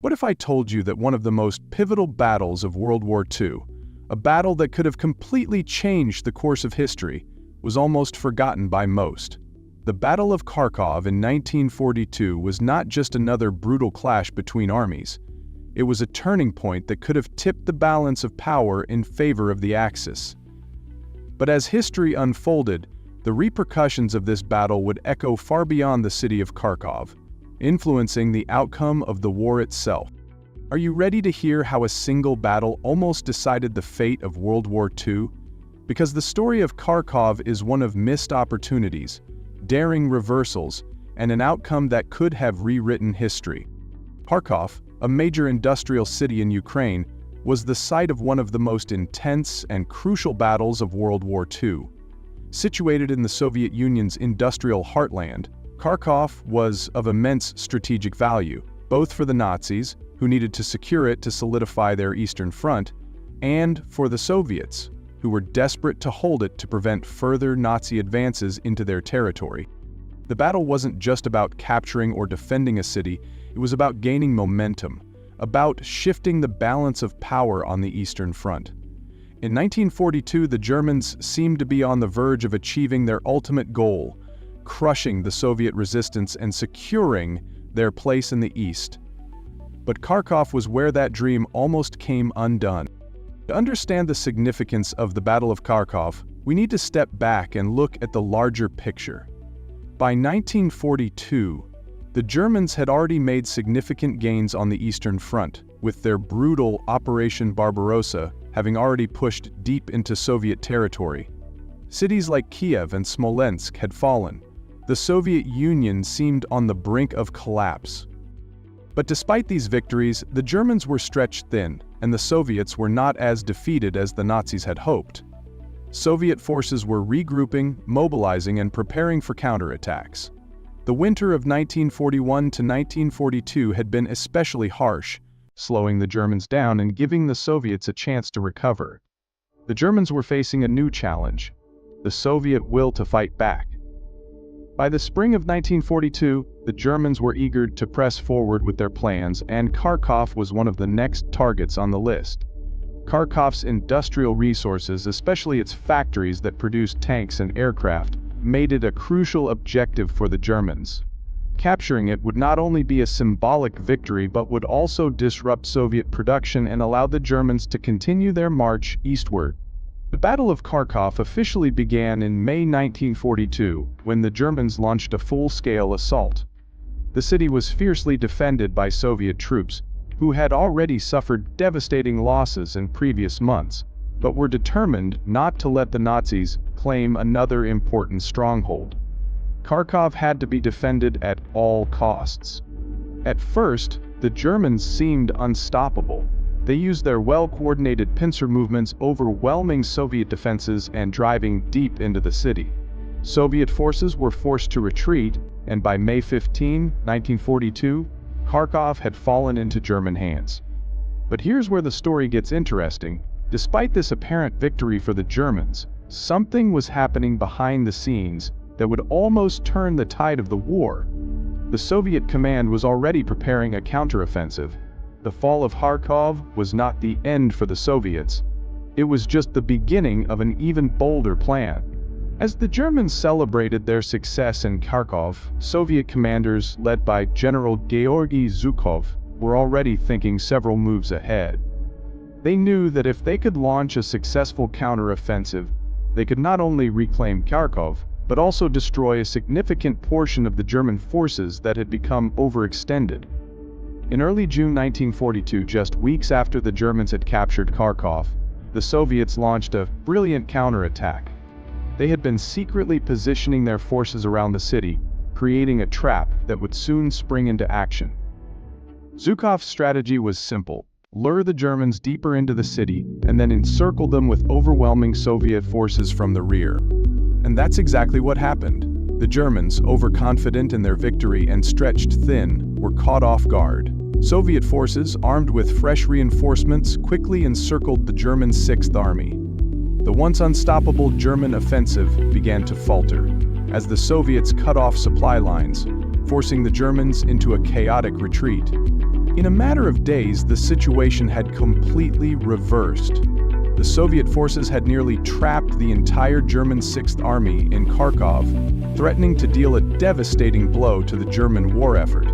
What if I told you that one of the most pivotal battles of World War II, a battle that could have completely changed the course of history, was almost forgotten by most? The Battle of Kharkov in 1942 was not just another brutal clash between armies. It was a turning point that could have tipped the balance of power in favor of the Axis. But as history unfolded, the repercussions of this battle would echo far beyond the city of Kharkov, influencing the outcome of the war itself. Are you ready to hear how a single battle almost decided the fate of World War II? Because the story of Kharkov is one of missed opportunities, daring reversals, and an outcome that could have rewritten history. Kharkov, a major industrial city in Ukraine, was the site of one of the most intense and crucial battles of World War II. Situated in the Soviet Union's industrial heartland, Kharkov was of immense strategic value, both for the Nazis, who needed to secure it to solidify their Eastern Front, and for the Soviets, who were desperate to hold it to prevent further Nazi advances into their territory. The battle wasn't just about capturing or defending a city, it was about gaining momentum, about shifting the balance of power on the Eastern Front. In 1942, the Germans seemed to be on the verge of achieving their ultimate goal, crushing the Soviet resistance and securing their place in the East. But Kharkov was where that dream almost came undone. To understand the significance of the Battle of Kharkov, we need to step back and look at the larger picture. By 1942, the Germans had already made significant gains on the Eastern Front, with their brutal Operation Barbarossa having already pushed deep into Soviet territory. Cities like Kiev and Smolensk had fallen. The Soviet Union seemed on the brink of collapse. But despite these victories, the Germans were stretched thin, and the Soviets were not as defeated as the Nazis had hoped. Soviet forces were regrouping, mobilizing, and preparing for counterattacks. The winter of 1941 to 1942 had been especially harsh, slowing the Germans down and giving the Soviets a chance to recover. The Germans were facing a new challenge: the Soviet will to fight back. By the spring of 1942, the Germans were eager to press forward with their plans, and Kharkov was one of the next targets on the list. Kharkov's industrial resources, especially its factories that produced tanks and aircraft, made it a crucial objective for the Germans. Capturing it would not only be a symbolic victory but would also disrupt Soviet production and allow the Germans to continue their march eastward. The Battle of Kharkov officially began in May 1942, when the Germans launched a full-scale assault. The city was fiercely defended by Soviet troops, who had already suffered devastating losses in previous months, but were determined not to let the Nazis claim another important stronghold. Kharkov had to be defended at all costs. At first, the Germans seemed unstoppable. They used their well-coordinated pincer movements, overwhelming Soviet defenses and driving deep into the city. Soviet forces were forced to retreat, and by May 15, 1942, Kharkov had fallen into German hands. But here's where the story gets interesting. Despite this apparent victory for the Germans, something was happening behind the scenes that would almost turn the tide of the war. The Soviet command was already preparing a counteroffensive. The fall of Kharkov was not the end for the Soviets. It was just the beginning of an even bolder plan. As the Germans celebrated their success in Kharkov, Soviet commanders, led by General Georgy Zhukov, were already thinking several moves ahead. They knew that if they could launch a successful counteroffensive, they could not only reclaim Kharkov, but also destroy a significant portion of the German forces that had become overextended. In early June 1942, just weeks after the Germans had captured Kharkov, the Soviets launched a brilliant counterattack. They had been secretly positioning their forces around the city, creating a trap that would soon spring into action. Zhukov's strategy was simple: lure the Germans deeper into the city and then encircle them with overwhelming Soviet forces from the rear. And that's exactly what happened. The Germans, overconfident in their victory and stretched thin, were caught off guard. Soviet forces, armed with fresh reinforcements, quickly encircled the German Sixth Army. The once unstoppable German offensive began to falter, as the Soviets cut off supply lines, forcing the Germans into a chaotic retreat. In a matter of days, the situation had completely reversed. The Soviet forces had nearly trapped the entire German Sixth Army in Kharkov, threatening to deal a devastating blow to the German war effort.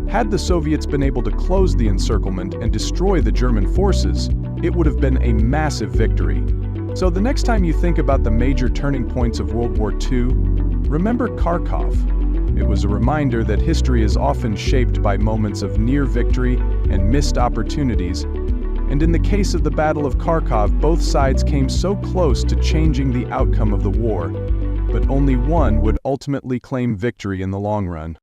Had the Soviets been able to close the encirclement and destroy the German forces, it would have been a massive victory. So the next time you think about the major turning points of World War II, remember Kharkov. It was a reminder that history is often shaped by moments of near victory and missed opportunities. And in the case of the Battle of Kharkov, both sides came so close to changing the outcome of the war, but only one would ultimately claim victory in the long run.